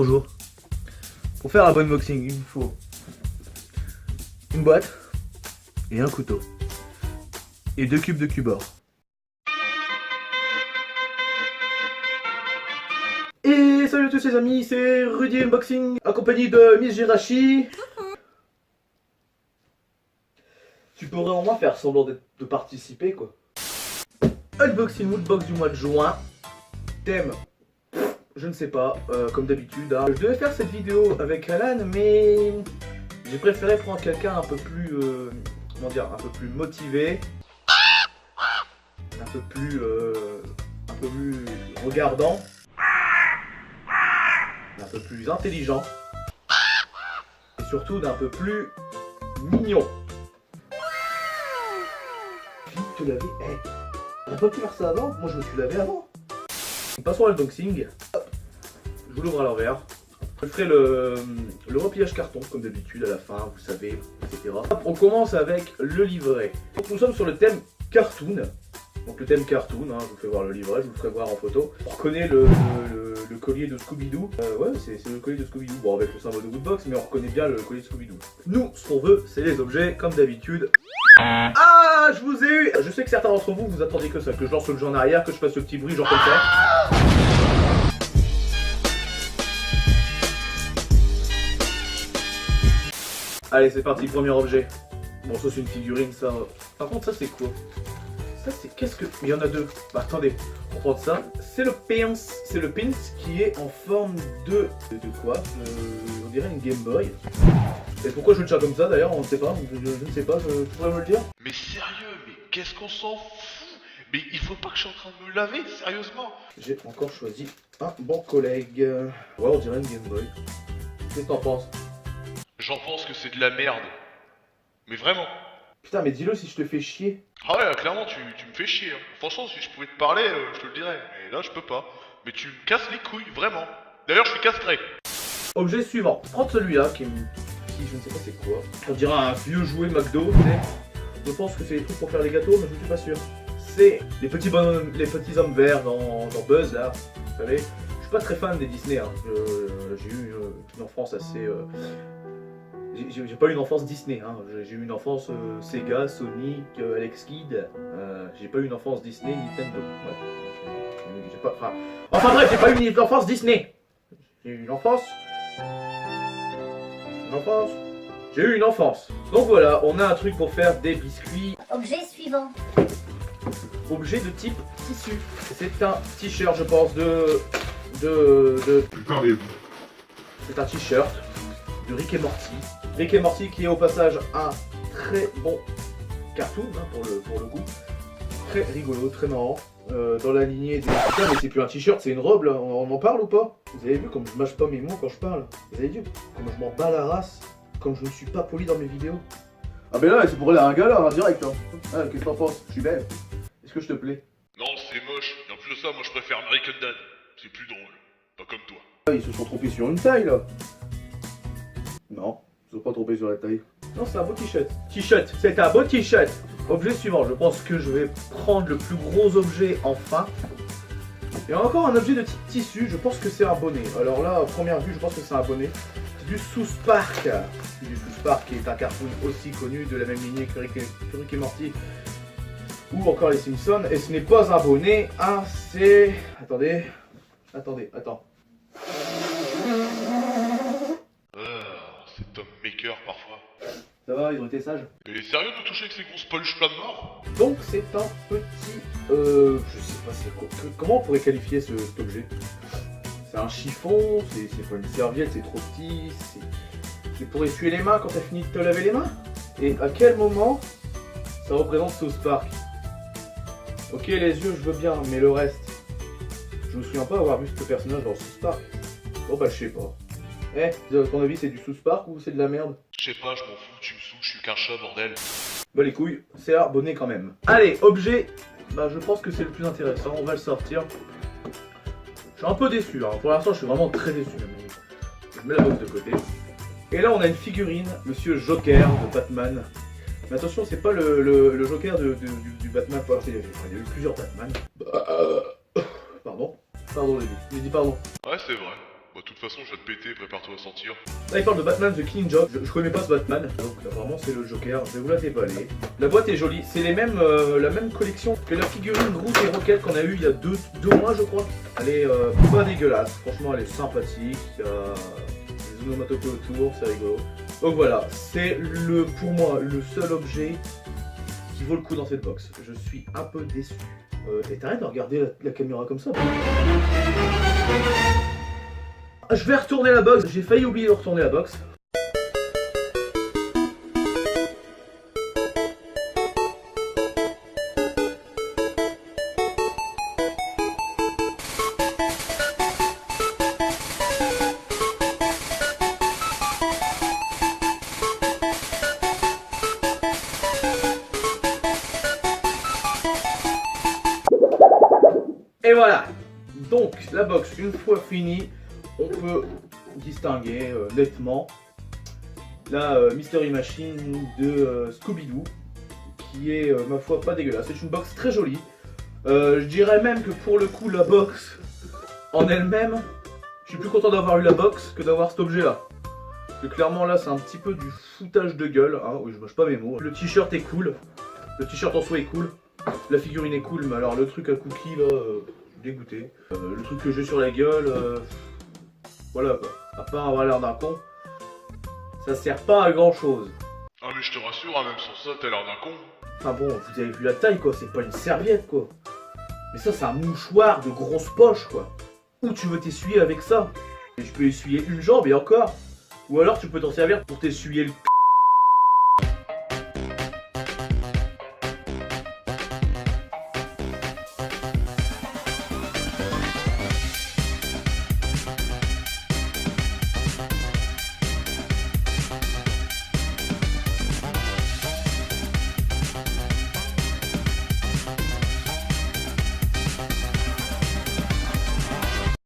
Bonjour. Pour faire un bon unboxing, il me faut une boîte et un couteau. Et 2 cubes de cubord. Et salut à tous les amis, c'est Rudy Unboxing, accompagné de Miss Jirachi. Tu pourrais au moins faire semblant de participer quoi. Unboxing Woodbox du mois de juin. Thème, je ne sais pas, comme d'habitude. Hein. Je devais faire cette vidéo avec Alan, mais j'ai préféré prendre quelqu'un un peu plus, comment dire, un peu plus motivé, un peu plus regardant, un peu plus intelligent, et surtout d'un peu plus mignon. Te laver, on n'a pas pu faire ça avant, moi je me suis lavé avant. Passons à l'unboxing. Je vous l'ouvre à l'envers. Je ferai le repliage carton comme d'habitude à la fin, vous savez, etc. On commence avec le livret. Donc nous sommes sur le thème cartoon. Donc le thème cartoon, hein, je vous fais voir le livret, je vous le ferai voir en photo. On reconnaît le collier de Scooby-Doo. Ouais, c'est le collier de Scooby-Doo. Bon, avec le symbole de Woodbox, mais on reconnaît bien le collier de Scooby-Doo. Nous, ce qu'on veut, c'est les objets, comme d'habitude. Ah, je vous ai eu! Je sais que certains d'entre vous, vous attendiez que ça, que je lance le jeu en arrière, que je fasse ce petit bruit genre comme ça. Allez, c'est parti, premier objet. Bon, ça c'est une figurine, ça. Par contre, ça c'est quoi? Ça c'est qu'est-ce que... Il y en a deux. Bah attendez, on va prendre ça. C'est le pins. C'est le pins qui est en forme de quoi? On dirait une Game Boy. Et pourquoi je le tiens comme ça d'ailleurs? On ne sait pas. Je ne sais pas. Tu pourrais me le dire? Mais sérieux, mais qu'est-ce qu'on s'en fout? Mais il faut pas que je sois en train de me laver, sérieusement. J'ai encore choisi un bon collègue. Ouais, on dirait une Game Boy. Qu'est-ce que t'en penses? J'en pense que c'est de la merde. Mais vraiment. Putain, mais dis-le si je te fais chier. Ah ouais, clairement, tu me fais chier. Hein. Franchement, si je pouvais te parler, je te le dirais. Mais là, je peux pas. Mais tu me casses les couilles, vraiment. D'ailleurs, je suis castré. Objet suivant. Prends celui-là qui je ne sais pas c'est quoi. On dirait un vieux jouet McDo, tu sais. Je pense que c'est des trucs pour faire les gâteaux, mais je ne suis pas sûr. C'est les petits hommes verts dans Buzz, là. Vous savez, je suis pas très fan des Disney. Hein. J'ai eu une enfance assez... J'ai pas eu une enfance Disney, hein. J'ai eu une enfance Sega, Sonic, Alex Kidd. J'ai pas eu une enfance Disney, Nintendo. Ouais. J'ai pas... Enfin bref, j'ai pas eu une enfance Disney. J'ai eu une enfance... J'ai eu une enfance. Donc voilà, on a un truc pour faire des biscuits. Objet suivant. Objet de type tissu. C'est un t-shirt, je pense, Putain, mais... C'est un t-shirt de Rick et Morty. Rick et Morty qui est au passage un très bon cartoon, hein, pour le coup. Très rigolo, très marrant. Dans la lignée des... Putain, mais c'est plus un t-shirt, c'est une robe là. On en parle ou pas? Vous avez vu comme je mâche pas mes mots quand je parle? Vous avez vu comme je m'en bats la race? Comme je ne suis pas poli dans mes vidéos? Ah ben là, c'est pour aller à un gala, hein, direct. Hein. Ah, qu'est-ce que t'en penses? Je suis belle. Est-ce que je te plais? Non, c'est moche. Et en plus de ça, moi, je préfère American Dad. C'est plus drôle. Pas comme toi. Ah, ils se sont trompés sur une taille là. Non, ils se sont pas trompés sur la taille. Non, c'est un beau t-shirt. T-shirt, c'est un beau t-shirt. Objet suivant, je pense que je vais prendre le plus gros objet enfin. Et encore un objet de type tissu, je pense que c'est un bonnet. Alors là, à première vue, je pense que c'est un bonnet. C'est du South Park. Du South Park qui est un cartoon aussi connu de la même lignée que Rick et Morty. Ou encore les Simpsons. Et ce n'est pas un bonnet, hein, c'est... Attendez. C'est Tom Maker parfois. Ça va, ils ont été sages. Mais sérieux de toucher avec ces grosses poches plein de mort? Donc c'est un petit... je sais pas c'est quoi. Comment on pourrait qualifier cet objet? C'est un chiffon, c'est pas une serviette, c'est trop petit, c'est pour essuyer les mains quand t'as fini de te laver les mains? Et à quel moment ça représente South Park? Ok les yeux je veux bien, mais le reste... Je me souviens pas avoir vu ce personnage dans South Park. Bon bah je sais pas. À ton avis c'est du South Park ou c'est de la merde? Je sais pas, je m'en fous, tu me saoules, je suis qu'un chat, bordel. Bah les couilles, c'est un bonnet quand même. Allez, objet, bah je pense que c'est le plus intéressant, on va le sortir. Je suis un peu déçu, hein. Pour l'instant je suis vraiment très déçu. Je mets la box de côté. Et là on a une figurine, Monsieur Joker de Batman. Mais attention, c'est pas le Joker du Batman, enfin, il y a eu plusieurs Batman. Pardon, Lévi, j'ai dit pardon. Ouais, c'est vrai. Bah, de toute façon, je vais te péter, prépare-toi à sortir. Là il parle de Batman The Killing Joke, je connais pas ce Batman, donc apparemment c'est le Joker, je vais vous la déballer. La boîte est jolie, c'est les mêmes, la même collection que la figurine Groot et Rocket qu'on a eu il y a deux mois je crois. Elle est pas dégueulasse, franchement elle est sympathique, il y a des onomatopées autour, c'est rigolo. Donc voilà, c'est pour moi le seul objet qui vaut le coup dans cette box. Je suis un peu déçu. Et t'arrêtes de regarder la caméra comme ça. Je vais retourner la box, j'ai failli oublier de retourner la box. Et voilà. Donc la box une fois finie, on peut distinguer nettement la Mystery Machine de Scooby-Doo, qui est ma foi pas dégueulasse. C'est une box très jolie. Je dirais même que pour le coup la box en elle-même, je suis plus content d'avoir eu la box que d'avoir cet objet là. Parce que clairement là c'est un petit peu du foutage de gueule, hein. Oui je mâche pas mes mots. Le t-shirt est cool, le t-shirt en soi est cool, la figurine est cool, mais alors le truc à cookies là, dégoûté. Le truc que j'ai sur la gueule, voilà quoi. À part avoir l'air d'un con, ça sert pas à grand chose. Ah, mais je te rassure, hein, même sans ça, t'as l'air d'un con. Enfin bon, vous avez vu la taille quoi, c'est pas une serviette quoi. Mais ça c'est un mouchoir de grosse poche quoi. Où tu veux t'essuyer avec ça? Et je peux essuyer une jambe et encore. Ou alors tu peux t'en servir pour t'essuyer le